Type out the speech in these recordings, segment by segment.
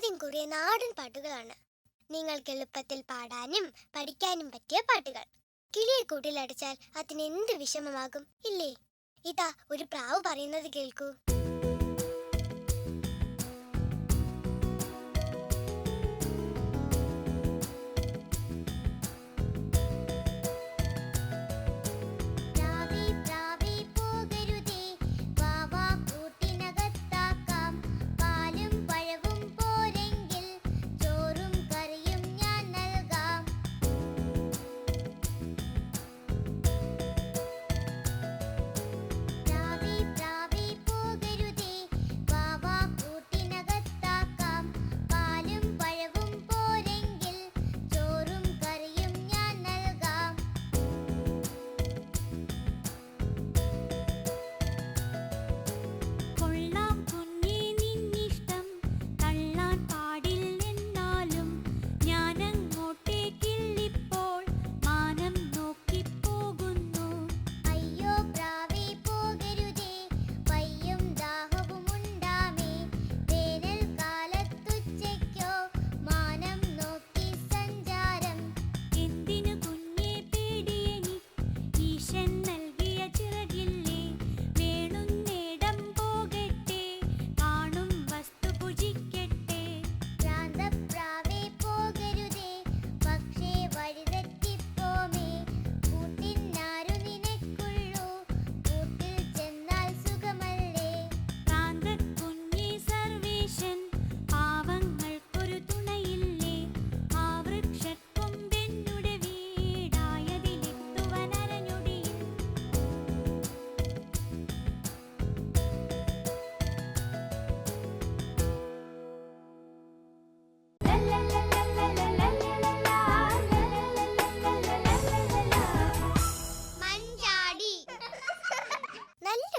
ആദ്യം കുറെ നാടൻ പാട്ടുകളാണ്. നിങ്ങൾക്ക് എളുപ്പത്തിൽ പാടാനും പഠിക്കാനും പറ്റിയ പാട്ടുകൾ. കിളിയെ കൂട്ടിലടച്ചാൽ അതിന് എന്ത് വിഷമമാകും ഇല്ലേ? ഇതാ ഒരു പ്രാവ് പറയുന്നത് കേൾക്കൂ.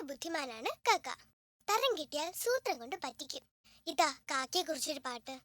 ബുദ്ധിമാനാണ് കാക്ക. തരം കിട്ടിയാൽ സൂത്രം കൊണ്ട് പറ്റിക്കും. ഇതാ കാക്കയെ കുറിച്ചൊരു പാട്ട്.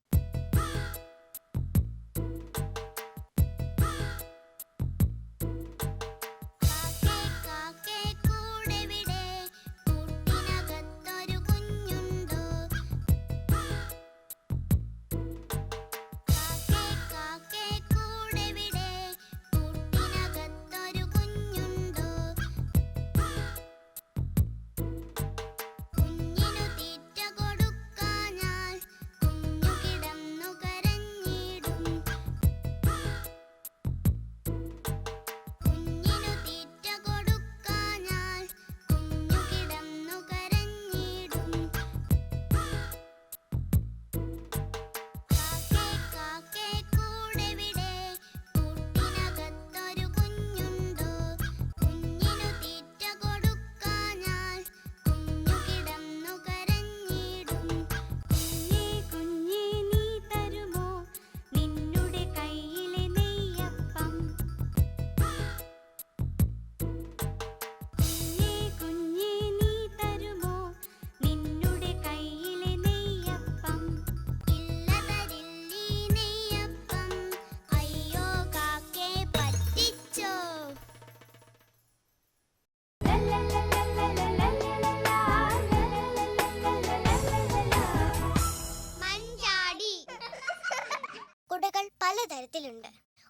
കുടകൾ പലതരത്തിലുണ്ട്.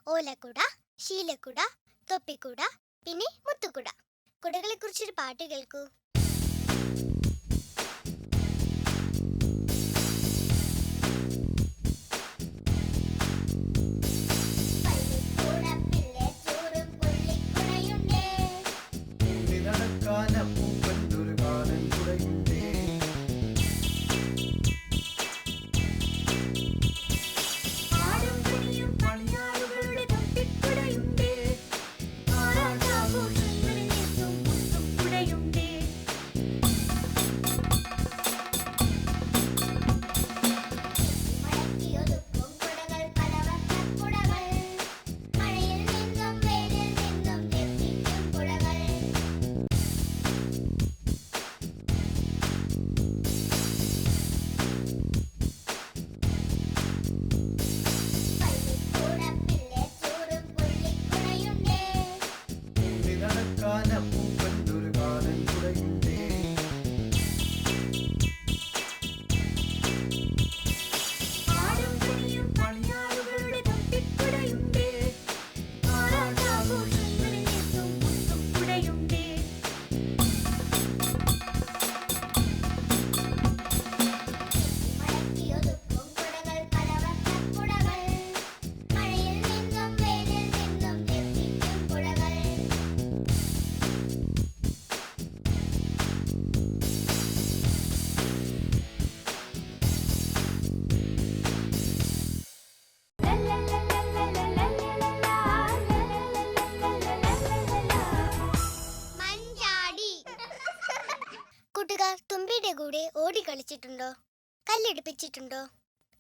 ഓലക്കുട, ശീലക്കുട, തൊപ്പിക്കുട, പിന്നെ മുത്തുക്കുട. കുടകളെ കുറിച്ചൊരു പാട്ട് കേൾക്കൂ. കളിപ്പിച്ചിട്ടുണ്ടോ? കല്ലെടുപ്പിച്ചിട്ടുണ്ടോ?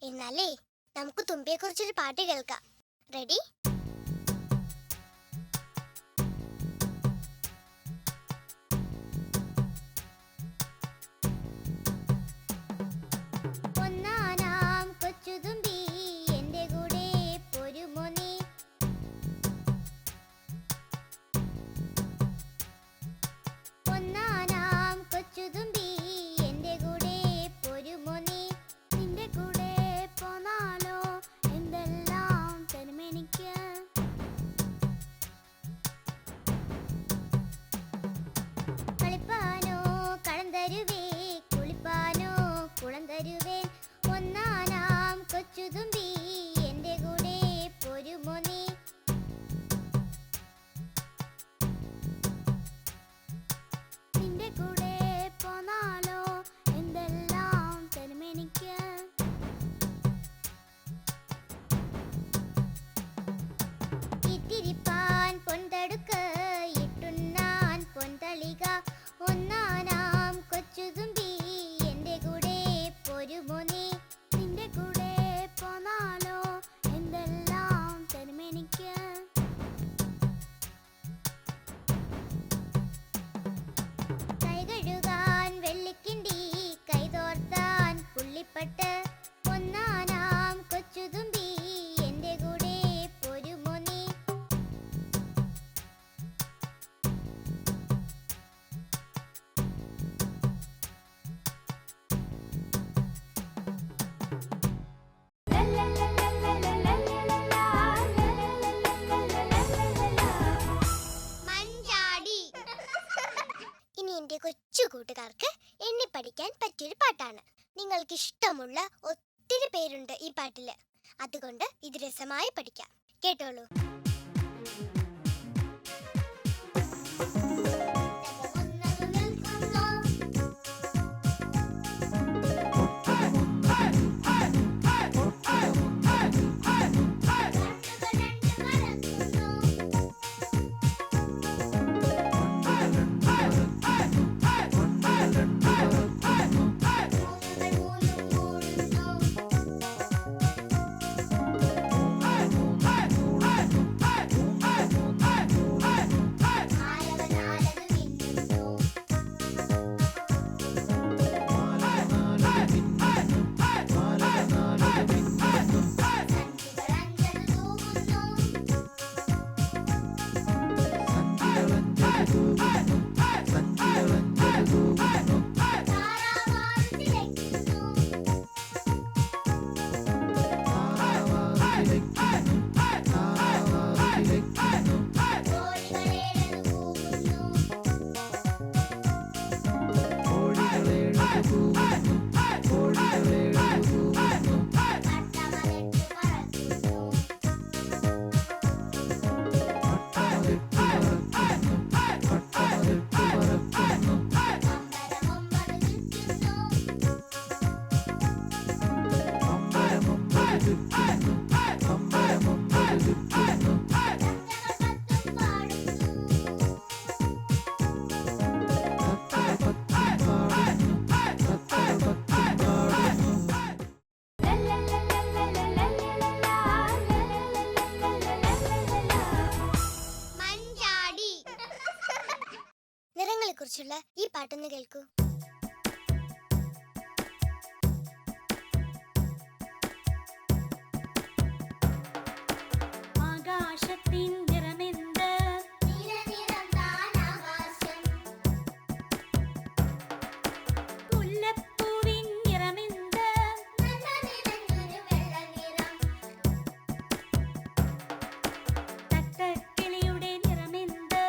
എന്നാലേ നമുക്ക് തുമ്പിയെക്കുറിച്ചൊരു പാട്ട് കേൾക്കാം. റെഡി? കൊച്ചു കൂട്ടുകാർക്ക് എണ്ണി പഠിക്കാൻ പറ്റിയൊരു പാട്ടാണ്. നിങ്ങൾക്ക് ഇഷ്ടമുള്ള ഒത്തിരി പേരുണ്ട് ഈ പാട്ടില്. അതുകൊണ്ട് ഇത് രസമായി പഠിക്കാം. കേട്ടോളൂ. നിറങ്ങളെക്കുറിച്ചുള്ള ഈ പാട്ടൊന്ന് കേൾക്കൂ. ആകാശത്തിൻ നിറമെന്ത്? മുല്ലപ്പൂവിൻ നിറമെന്ത്? തത്തക്കിളിയുടെ നിറമെന്ത്?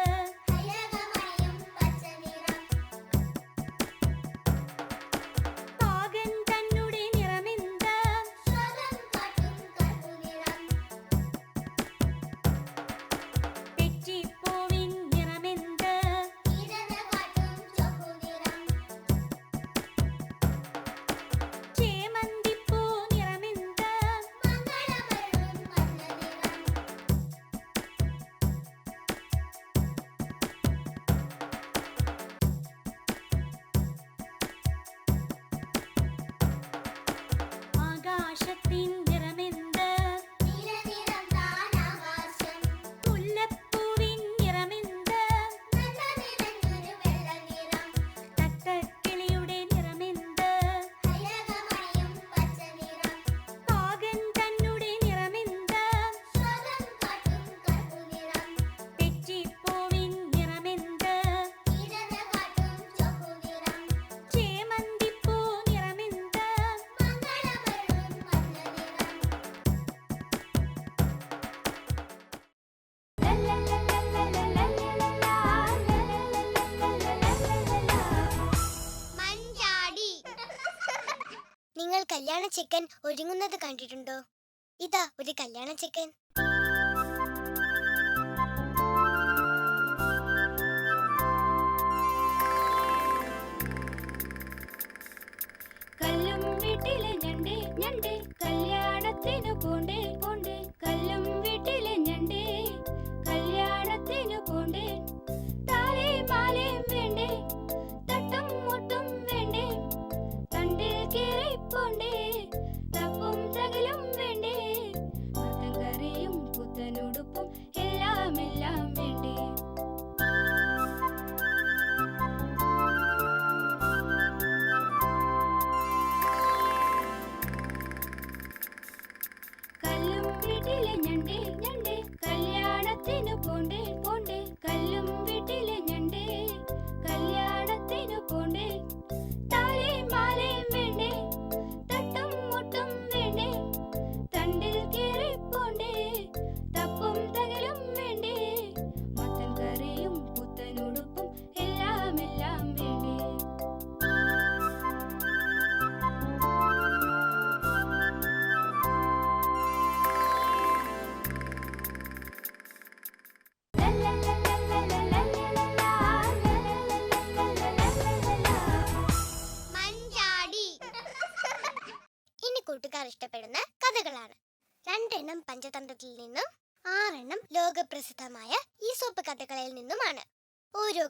ചെക്കൻ ഒരുങ്ങുന്നത് കണ്ടിട്ടുണ്ടോ? ഇതാ ഒരു കല്യാണ ചെക്കൻ. കല്ലും വീട്ടിലെ ഞണ്ടേ ഞണ്ടേ കല്യാണത്തിനു പോണ്ടേ പോണ്ടേ. കല്ലും വീട്ടിലെ ഞണ്ടേ കല്യാണത്തിനു പോണ്ടേ. താലേ മാലയും വേണ്ടേ, തട്ടും മുട്ടും വേണ്ടേ, തണ്ടിൽ കേറി പോണ്ടേ, തപ്പും തകലും വേണ്ടേ, മത്തൻ കറിയും പുത്തനുടുപ്പും എല്ലാം എല്ലാം വേണ്ടേ. കല്ലും വീട്ടിലെ ഞണ്ടേ ഞണ്ടേ കല്യാണത്തിനു പോണ്ടേ പോണ്ടേ. കല്ലും വീട്ടിലെ ഞണ്ടേ കല്യാണത്തിനു പോണ്ടേ. താലേ മാലയും വേണ്ടേ, തട്ടും മുട്ടും വേണ്ടേ, തണ്ടിൽ കേറി പോണ്ടേ, തപ്പും തകലും വേണ്ടേ, മത്തൻ കറിയും പുത്തനുടുപ്പും എല്ലാം എല്ലാം വേണ്ടേ. മഞ്ചാടി. ഇനി കൂട്ടുകാർ ഇഷ്ടപ്പെടുന്ന കഥകളാണ്. 2 എണ്ണം പഞ്ചതന്ത്രത്തിൽ നിന്നും 6 എണ്ണം ലോകപ്രസിദ്ധമായ ഈസോപ്പ് കഥകളിൽ നിന്നുമാണ്. ഓരോ